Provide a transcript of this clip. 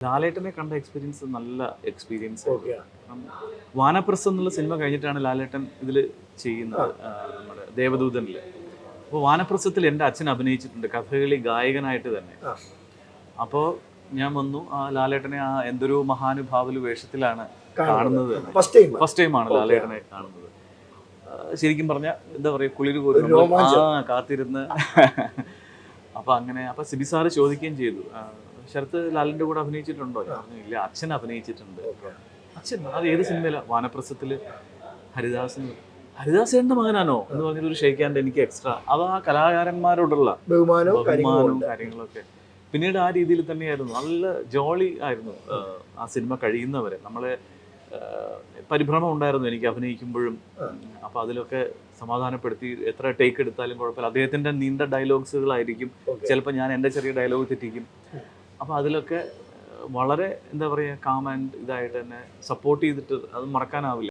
ലാലേട്ടനെ കണ്ട എക്സ്പീരിയൻസ് നല്ല എക്സ്പീരിയൻസ്. വാനപ്രസ്ഥം എന്നുള്ള സിനിമ കഴിഞ്ഞിട്ടാണ് ലാലേട്ടൻ ഇതിൽ ചെയ്യുന്നത്, നമ്മുടെ ദേവദൂതനിൽ. അപ്പോൾ വാനപ്രസ്ഥത്തിൽ എൻ്റെ അച്ഛൻ അഭിനയിച്ചിട്ടുണ്ട് കഥകളി ഗായകനായിട്ട് തന്നെ. അപ്പോൾ ഞാൻ വന്നു, ആ ലാലേട്ടനെ ആ എന്തൊരു മഹാനുഭാവല് വേഷത്തിലാണ് കാണുന്നത്. ഫസ്റ്റ് ടൈമാണ് ലാലേട്ടനെ കാണുന്നത്. ശരിക്കും പറഞ്ഞാൽ എന്താ പറയുക, കുളിര് കോരുന്നു കാത്തിരുന്ന്. അപ്പം അങ്ങനെ അപ്പം സിബി സാറ് ചോദിക്കുകയും ചെയ്തു, ശരത്ത് ലാലിൻ്റെ കൂടെ അഭിനയിച്ചിട്ടുണ്ടോ? ഇല്ല, അച്ഛൻ അഭിനയിച്ചിട്ടുണ്ട്. അച്ഛൻ അത് ഏത് സിനിമയിലാണ്? വാനപ്രസ്ഥത്തിൽ ഹരിദാസേൻ്റെ മകനാണോ എന്ന് പറഞ്ഞൊരു ഷെയ്ക്കാൻ്റെ എനിക്ക് എക്സ്ട്രാ. അത് ആ കലാകാരന്മാരോടുള്ള ബഹുമാനവും കാര്യങ്ങളൊക്കെ പിന്നീട് ആ രീതിയിൽ തന്നെയായിരുന്നു. നല്ല ജോളി ആയിരുന്നു ആ സിനിമ കഴിയുന്നവരെ. നമ്മളെ പരിഭ്രമം ഉണ്ടായിരുന്നു എനിക്ക് അഭിനയിക്കുമ്പോഴും. അപ്പോൾ അതിലൊക്കെ സമാധാനപ്പെടുത്തി, എത്ര ടേക്ക് എടുത്താലും കുഴപ്പമില്ല. അദ്ദേഹത്തിൻ്റെ നീണ്ട ഡയലോഗ്സുകളായിരിക്കും, ചിലപ്പോൾ ഞാൻ എൻ്റെ ചെറിയ ഡയലോഗ് തെറ്റിക്കും. അപ്പോൾ അതിലൊക്കെ വളരെ എന്താ പറയുക, കാം ആൻഡ് ഇതായിട്ട് തന്നെ സപ്പോർട്ട് ചെയ്തിട്ട് അത് മറക്കാനാവില്ല.